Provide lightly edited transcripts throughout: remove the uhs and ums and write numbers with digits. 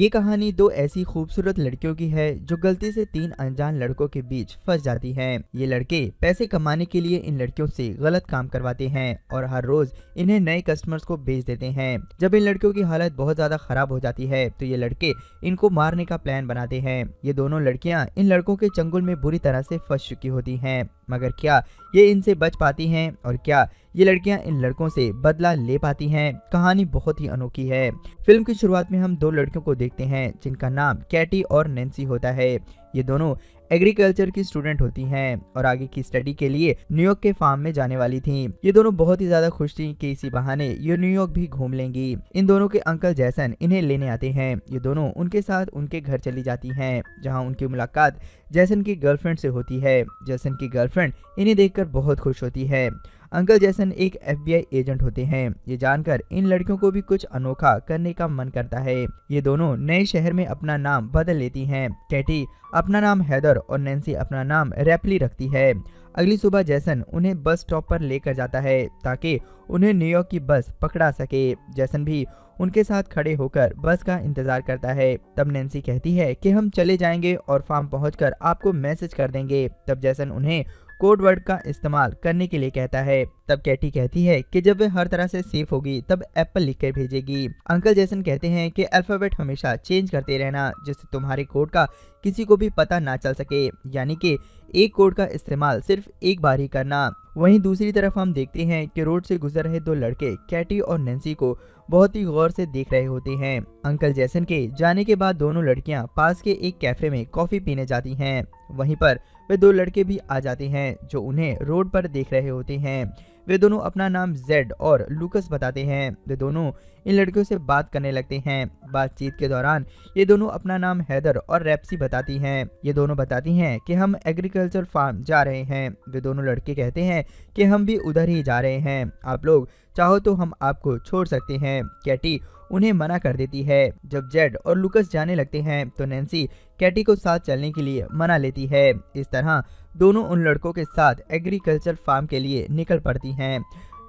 ये कहानी दो ऐसी खूबसूरत लड़कियों की है जो गलती से तीन अनजान लड़कों के बीच फंस जाती हैं। ये लड़के पैसे कमाने के लिए इन लड़कियों से गलत काम करवाते हैं और हर रोज इन्हें नए कस्टमर्स को बेच देते हैं। जब इन लड़कियों की हालत बहुत ज्यादा खराब हो जाती है तो ये लड़के इनको मारने का प्लान बनाते हैं। ये दोनों लड़कियां इन लड़कों के चंगुल में बुरी तरह से फंस चुकी होती हैं, मगर क्या ये इनसे बच पाती हैं और क्या ये लड़कियां इन लड़कों से बदला ले पाती हैं। कहानी बहुत ही अनोखी है। फिल्म की शुरुआत में हम दो लड़कियों को देखते हैं जिनका नाम कैटी और नैन्सी होता है। ये दोनों एग्रीकल्चर की स्टूडेंट होती हैं और आगे की स्टडी के लिए न्यूयॉर्क के फार्म में जाने वाली थीं। ये दोनों बहुत ही ज्यादा खुश थीं कि इसी बहाने ये न्यूयॉर्क भी घूम लेंगी। इन दोनों के अंकल जैसन इन्हें लेने आते हैं। ये दोनों उनके साथ उनके घर चली जाती हैं, जहां उनकी मुलाकात जैसन की गर्लफ्रेंड से होती है। जैसन की गर्लफ्रेंड इन्हें देखकर बहुत खुश होती है। अंकल जैसन एक FBI एजेंट होते हैं। ये जानकर इन लड़कियों को भी कुछ अनोखा करने का मन करता है। ये दोनों नए शहर में अपना नाम बदल लेती हैं। कैटी अपना नाम हैदर और नैन्सी अपना नाम रैपली रखती है। अगली सुबह जैसन उन्हें बस स्टॉप पर लेकर जाता है ताकि उन्हें न्यूयॉर्क की बस पकड़ा सके। जैसन भी उनके साथ खड़े होकर बस का इंतजार करता है। तब नैन्सी कहती है कि हम चले जाएंगे और फार्म पहुंचकर आपको मैसेज कर देंगे। तब जैसन उन्हें कोड वर्ड का इस्तेमाल करने के लिए कहता है। तब कैटी कहती है कि जब वे हर तरह से सेफ होगी तब एप्पल लिख कर भेजेगी। अंकल जैसन कहते हैं कि अल्फाबेट हमेशा चेंज करते रहना जिससे तुम्हारे कोड का किसी को भी पता ना चल सके, यानी कि एक कोड का इस्तेमाल सिर्फ एक बार ही करना। वहीं दूसरी तरफ हम देखते हैं कि रोड से गुजर रहे दो लड़के कैटी और नैन्सी को बहुत ही गौर से देख रहे होते हैं। अंकल जैसन के जाने के बाद दोनों लड़कियां पास के एक कैफे में कॉफी पीने जाती हैं। वहीं पर वे दो लड़के भी आ जाते हैं जो उन्हें रोड पर देख रहे होते हैं। वे दोनों अपना नाम जेड और लूकस बताते हैं। वे दोनों इन लड़कियों से बात करने लगते हैं। बातचीत के दौरान ये दोनों अपना नाम हैदर और रैप्सी बताती हैं। ये दोनों बताती हैं कि हम एग्रीकल्चर फार्म जा रहे हैं। वे दोनों लड़के कहते हैं कि हम भी उधर ही जा रहे हैं, आप लोग चाहो तो हम आपको छोड़ सकते हैं। कैटी उन्हें मना कर देती है। जब जेड और लूकस जाने लगते हैं तो नैन्सी कैटी को साथ चलने के लिए मना लेती है। इस तरह दोनों उन लड़कों के साथ एग्रीकल्चर फार्म के लिए निकल पड़ती हैं।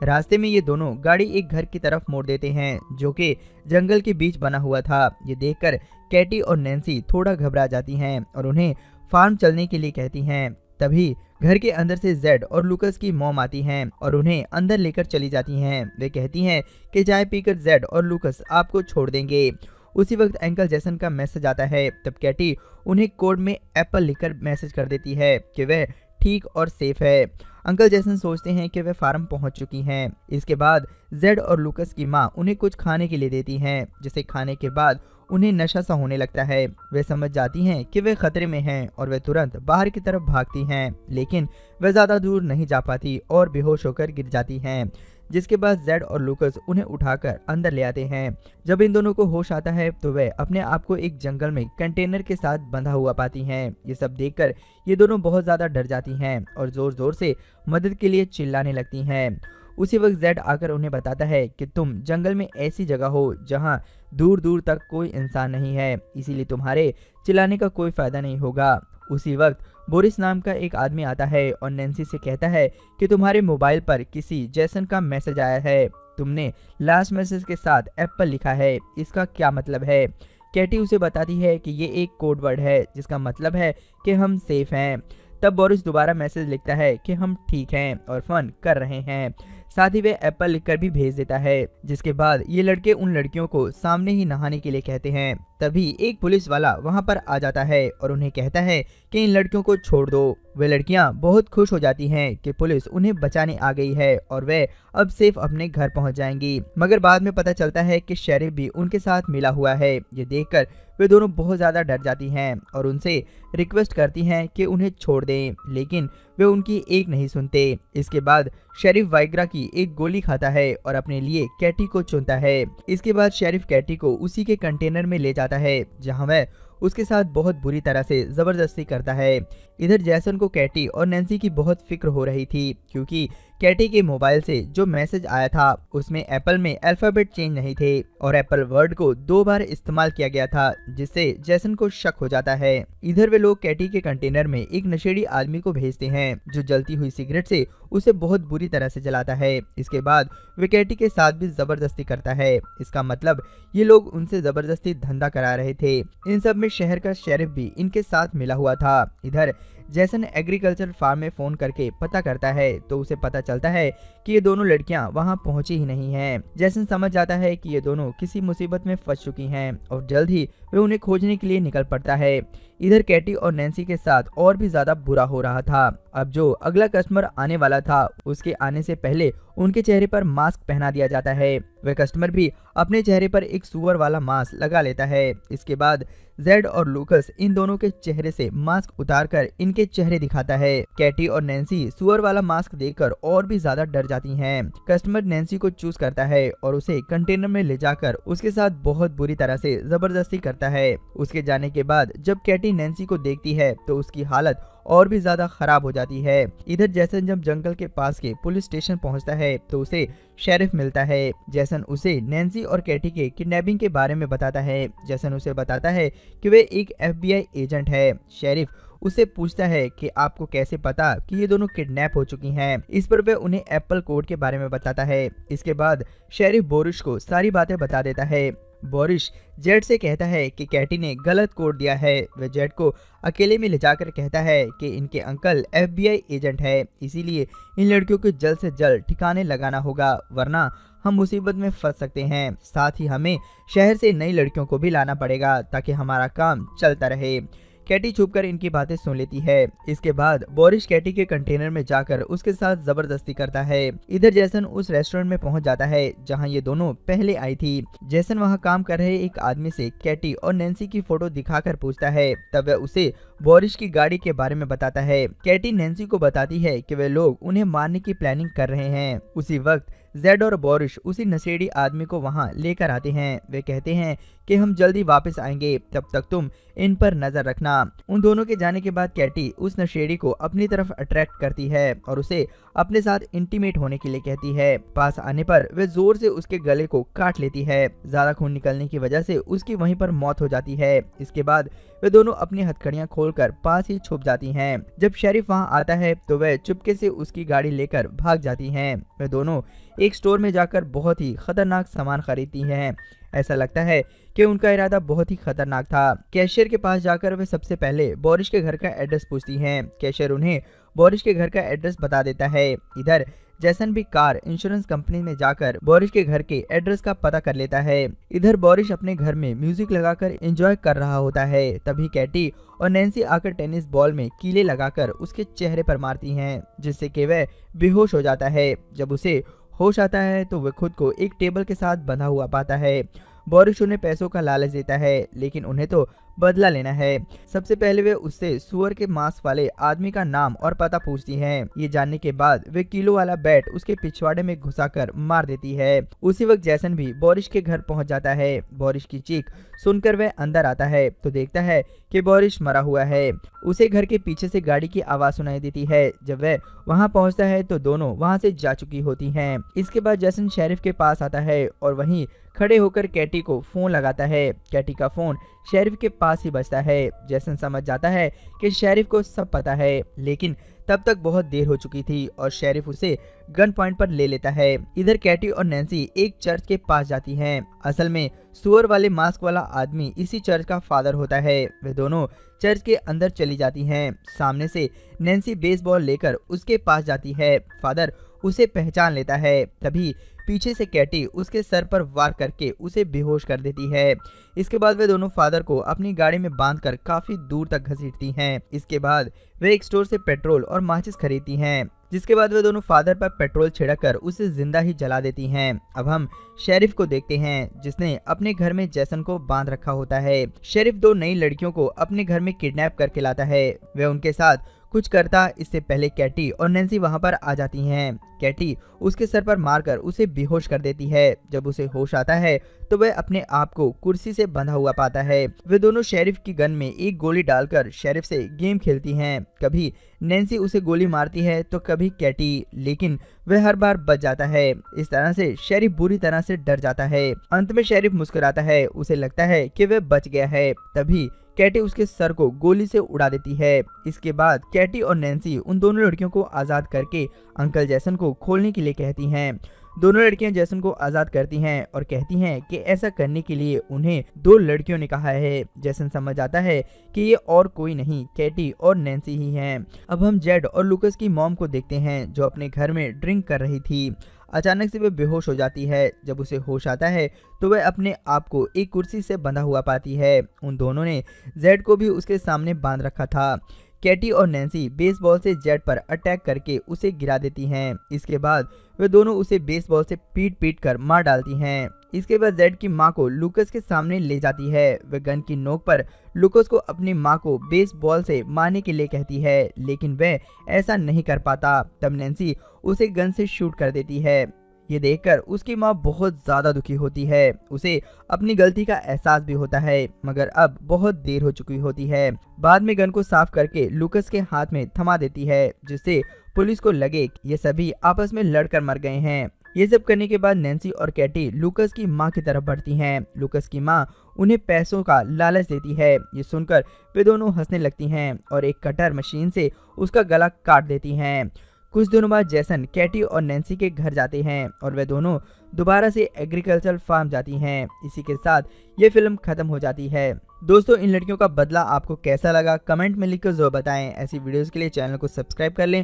रास्ते में ये दोनों गाड़ी एक घर की तरफ मोड़ देते हैं जो कि जंगल के बीच बना हुआ था। ये देखकर कैटी और नैन्सी थोड़ा घबरा जाती हैं और उन्हें फार्म चलने के लिए कहती हैं। तभी घर के अंदर से जेड और लूकस की मॉम आती हैं और उन्हें अंदर लेकर चली जाती हैं। वे कहती हैं कि चाय पीकर जेड और लूकस आपको छोड़ देंगे। उसी वक्त अंकल जैसन का मैसेज आता है। तब कैटी उन्हें कोड में एप्पल लिखकर मैसेज कर देती है कि वह ठीक और सेफ है। अंकल जैसन सोचते हैं कि वे फार्म पहुंच चुकी हैं। इसके बाद जेड और लूकस की मां उन्हें कुछ खाने के लिए देती हैं, जिसे खाने के बाद उन्हें नशा सा होने लगता है। वे समझ जाती हैं कि वे खतरे में हैं और वे तुरंत बाहर की तरफ भागती हैं, लेकिन वे ज्यादा दूर नहीं जा पाती और बेहोश होकर गिर जाती हैं। जिसके बाद जेड और लूकस उन्हें उठाकर अंदर ले आते हैं। जब इन दोनों को होश आता है तो वे अपने आप को एक जंगल में कंटेनर के साथ बंधा हुआ पाती हैं। ये सब देखकर ये दोनों बहुत ज्यादा डर जाती हैं और जोर जोर से मदद के लिए चिल्लाने लगती हैं। उसी वक्त जेड आकर उन्हें बताता है कि तुम जंगल में ऐसी जगह हो जहां दूर दूर तक कोई इंसान नहीं है, इसीलिए तुम्हारे चिल्लाने का कोई फायदा नहीं होगा। उसी वक्त बोरिस नाम का एक आदमी आता है और नैन्सी से कहता है कि तुम्हारे मोबाइल पर किसी जैसन का मैसेज आया है। तुमने लास्ट मैसेज के साथ एप्पल लिखा है, इसका क्या मतलब है? कैटी उसे बताती है कि ये एक कोड वर्ड है जिसका मतलब है कि हम सेफ हैं। तब बोरिस दोबारा मैसेज लिखता है कि हम ठीक हैं और फन कर रहे हैं। साथ ही वे एप्पल लिखकर भी भेज देता है। जिसके बाद ये लड़के उन लड़कियों को सामने ही नहाने के लिए कहते हैं। तभी एक पुलिस वाला वहां पर आ जाता है और उन्हें कहता है कि इन लड़कियों को छोड़ दो। वे लड़कियां बहुत खुश हो जाती हैं कि पुलिस उन्हें बचाने आ गई है और वे अब सेफ अपने घर पहुंच जाएंगी। मगर बाद में पता चलता है कि शेरिफ भी उनके साथ मिला हुआ है। ये देखकर वे दोनों बहुत ज्यादा डर जाती हैं और उनसे रिक्वेस्ट करती हैं कि उन्हें छोड़ दें, लेकिन वे उनकी एक नहीं सुनते। इसके बाद शेरिफ वाइग्रा की एक गोली खाता है और अपने लिए कैटी को चुनता है। इसके बाद शेरिफ कैटी को उसी के कंटेनर में ले जाता है जहां वह उसके साथ बहुत बुरी तरह से जबरदस्ती करता है। इधर जैसन को कैटी और नैन्सी की बहुत फिक्र हो रही थी क्योंकि कैटी के मोबाइल से जो मैसेज आया था उसमें एप्पल में अल्फाबेट चेंज नहीं थे और एप्पल वर्ड को 2 बार इस्तेमाल किया गया था, जिससे जैसन को शक हो जाता है। इधर वे लोग कैटी के कंटेनर में एक नशेड़ी आदमी को भेजते हैं जो जलती हुई सिगरेट से उसे बहुत बुरी तरह से जलाता है। इसके बाद वे कैटी के साथ भी जबरदस्ती करता है। इसका मतलब ये लोग उनसे जबरदस्ती धंधा करा रहे थे। इन सब में शहर का शेरिफ भी इनके साथ मिला हुआ था। इधर जैसन एग्रीकल्चर फार्म में फोन करके पता करता है तो उसे पता चलता है कि ये दोनों लड़कियां वहां पहुंची ही नहीं हैं। जैसन समझ जाता है कि ये दोनों किसी मुसीबत में फंस चुकी हैं और जल्द ही वे उन्हें खोजने के लिए निकल पड़ता है। इधर कैटी और नैन्सी के साथ और भी ज्यादा बुरा हो रहा था। अब जो अगला कस्टमर आने वाला था उसके आने से पहले उनके चेहरे पर मास्क पहना दिया जाता है। वह कस्टमर भी अपने चेहरे पर एक सुअर वाला मास्क लगा लेता है। इसके बाद जेड और लूकस इन दोनों के चेहरे से मास्क उतारकर इनके चेहरे दिखाता है। कैटी और नैन्सी सुअर वाला मास्क देखकर और भी ज्यादा डर जाती हैं। कस्टमर नैन्सी को चूज करता है और उसे कंटेनर में ले जाकर उसके साथ बहुत बुरी तरह से जबरदस्ती करता है। उसके जाने के बाद जब कैटी नैन्सी को देखती है तो उसकी हालत और भी ज्यादा खराब हो जाती है। इधर जैसन जब जंगल के पास के पुलिस स्टेशन पहुंचता है तो उसे शेरिफ मिलता है। जैसन उसे नैन्सी और कैटी के किडनैपिंग के बारे में बताता है। जैसन उसे बताता है कि वे एक FBI एजेंट है। शेरिफ उससे पूछता है कि आपको कैसे पता कि ये दोनों किडनैप हो चुकी हैं। इस पर वे उन्हें एप्पल कोड के बारे में बताता है। इसके बाद शेरिफ बोरिस को सारी बातें बता देता है। बोरिस जेड से कहता है कि कैटी ने गलत कोड दिया है। वह जेड को अकेले में ले जाकर कहता है कि इनके अंकल FBI एजेंट है, इसीलिए इन लड़कियों को जल्द से जल्द ठिकाने लगाना होगा, वरना हम मुसीबत में फंस सकते हैं। साथ ही हमें शहर से नई लड़कियों को भी लाना पड़ेगा ताकि हमारा काम चलता रहे। कैटी छुपकर इनकी बातें सुन लेती है। इसके बाद बोरिस कैटी के कंटेनर में जाकर उसके साथ जबरदस्ती करता है। इधर जैसन उस रेस्टोरेंट में पहुंच जाता है जहां ये दोनों पहले आई थी। जैसन वहां काम कर रहे एक आदमी से कैटी और नैन्सी की फोटो दिखाकर पूछता है। तब वह उसे बोरिस की गाड़ी के बारे में बताता है। कैटी नैन्सी को बताती है कि वे लोग उन्हें मारने की प्लानिंग कर रहे हैं। उसी वक्त जेड और बोरिस उसी नशेड़ी आदमी को वहां लेकर आते हैं। वे कहते हैं कि हम जल्दी वापस आएंगे, तब तक तुम इन पर नजर रखना। उन दोनों के जाने के बाद कैटी उस नशेड़ी को अपनी तरफ अट्रैक्ट करती है और उसे अपने साथ इंटीमेट होने के लिए कहती है। पास आने पर वे जोर से उसके गले को काट लेती है। ज्यादा खून निकलने की वजह से उसकी वहीं पर मौत हो जाती है। इसके बाद वे दोनों अपनी हथकड़ियां खोलकर पास ही छुप जाती हैं। जब शेरिफ वहां आता है तो वह चुपके से उसकी गाड़ी लेकर भाग जाती हैं। वे दोनों एक स्टोर में जाकर बहुत ही खतरनाक सामान खरीदती हैं। ऐसा लगता है कि उनका इरादा बहुत ही खतरनाक था। कैशियर के पास जाकर वे सबसे पहले बोरिस के घर का एड्रेस पूछती हैं। कैशियर उन्हें बोरिस के घर का एड्रेस बता देता है। इधर जैसन भी कार इंश्योरेंस कंपनी में जाकर बोरिस के घर के एड्रेस का पता कर लेता है। इधर बोरिस अपने घर में म्यूजिक लगाकर एंजॉय कर रहा होता है। तभी कैटी और नैन्सी आकर टेनिस बॉल में कीले लगाकर उसके चेहरे पर मारती हैं, जिससे कि वह बेहोश हो जाता है। जब उसे होश आता है तो वह खुद को एक टेबल के साथ बंधा हुआ पाता है। बोरिस उन्हें पैसों का लालच देता है, लेकिन उन्हें तो बदला लेना है। सबसे पहले वे उससे सुअर के मांस वाले आदमी का नाम और पता पूछती हैं। ये जानने के बाद वे किलो वाला बैट उसके पिछवाड़े में घुसाकर मार देती है। उसी वक्त जैसन भी बोरिस के घर पहुंच जाता है। बोरिस की चीख सुनकर वह अंदर आता है तो देखता है कि बोरिस मरा हुआ है। उसे घर के पीछे से गाड़ी की आवाज सुनाई देती है। जब वह वहां पहुंचता है तो दोनों वहां से जा चुकी होती हैं। इसके बाद जैसन शेरिफ के पास आता है और वहीं खड़े होकर कैटी को फोन लगाता है। कैटी का फोन शेरिफ के पास ही बजता है। जैसन समझ जाता है कि शेरिफ को सब पता है, लेकिन तब तक बहुत देर हो चुकी थी और शेरिफ उसे गन पॉइंट पर ले लेता है। इधर कैटी और नैन्सी एक चर्च के पास जाती हैं। असल में सुअर वाले मास्क वाला आदमी इसी चर्च का फादर होता है। वे दोनों चर्च के अंदर चली जाती हैं। सामने से नैन्सी बेसबॉल लेकर उसके पास जाती है। फादर उसे पहचान लेता है। तभी पीछे से कैटी उसके सर पर वार करके उसे बेहोश कर देती है। इसके बाद वे दोनों फादर को अपनी गाड़ी में बांधकर काफी दूर तक घसीटती हैं। इसके बाद वे एक स्टोर से पेट्रोल और माचिस खरीदती हैं, जिसके बाद वे दोनों फादर पर पेट्रोल छिड़ककर उसे जिंदा ही जला देती हैं। अब हम शेरिफ को देखते हैं, जिसने अपने घर में जैसन को बांध रखा होता है। शेरिफ दो नई लड़कियों को अपने घर में किडनैप करके लाता है। वे उनके साथ कुछ करता इससे पहले कैटी और नैन्सी वहां पर आ जाती हैं। कैटी उसके सर पर मारकर उसे बेहोश कर देती है। जब उसे होश आता है तो वह अपने आप को कुर्सी से बंधा हुआ पाता है। वे दोनों शेरिफ की गन में एक गोली डालकर शेरिफ से गेम खेलती हैं। कभी नैन्सी उसे गोली मारती है तो कभी कैटी, लेकिन वह हर बार बच जाता है। इस तरह से शेरिफ बुरी तरह से डर जाता है। अंत में शेरिफ मुस्कुराता है, उसे लगता है कि वह बच गया है। तभी कैटी उसके सर को गोली से उड़ा देती है। इसके बाद कैटी और नैन्सी उन दोनों लड़कियों को आजाद करके अंकल जैसन को खोलने के लिए कहती हैं। दोनों लड़कियां जैसन को आजाद करती हैं और कहती हैं कि ऐसा करने के लिए उन्हें 2 लड़कियों ने कहा है। जैसन समझ आता है कि ये और कोई नहीं, कैटी और नैन्सी ही हैं। अब हम जेड और लूकस की मॉम को देखते हैं जो अपने घर में ड्रिंक कर रही थी। अचानक से वह बेहोश हो जाती है। जब उसे होश आता है तो वह अपने आप को एक कुर्सी से बंधा हुआ पाती है। उन दोनों ने जेड को भी उसके सामने बांध रखा था। कैटी और नैन्सी बेसबॉल से जेड पर अटैक करके उसे गिरा देती हैं। इसके बाद वे दोनों उसे बेसबॉल से पीट पीट कर मार डालती हैं। इसके बाद जेड की मां को लूकस के सामने ले जाती है। वह गन की नोक पर लूकस को अपनी मां को बेसबॉल से मारने के लिए कहती है, लेकिन वह ऐसा नहीं कर पाता। तब नैन्सी उसे गन से शूट कर देती है। ये देखकर उसकी माँ बहुत ज़्यादा दुखी होती है। उसे अपनी गलती का एहसास भी होता है, मगर अब बहुत देर हो चुकी होती है। बाद में गन को साफ करके लूकस के हाथ में थमा देती है, जिससे पुलिस को लगे कि ये सभी आपस में लड़कर मर गए हैं। ये सब करने के बाद नैन्सी और कैटी लूकस की माँ की तरफ बढ़ती हैं। लूकस की माँ उन्हें पैसों का लालच देती है। ये सुनकर वे दोनों हंसने लगती हैं और एक कटर मशीन से उसका गला काट देती हैं। कुछ दिनों बाद जैसन कैटी और नैन्सी के घर जाते हैं और वे दोनों दोबारा से एग्रीकल्चर फार्म जाती हैं। इसी के साथ ये फिल्म खत्म हो जाती है। दोस्तों, इन लड़कियों का बदला आपको कैसा लगा कमेंट में लिखकर जरूर बताएं। ऐसी वीडियोस के लिए चैनल को सब्सक्राइब कर लें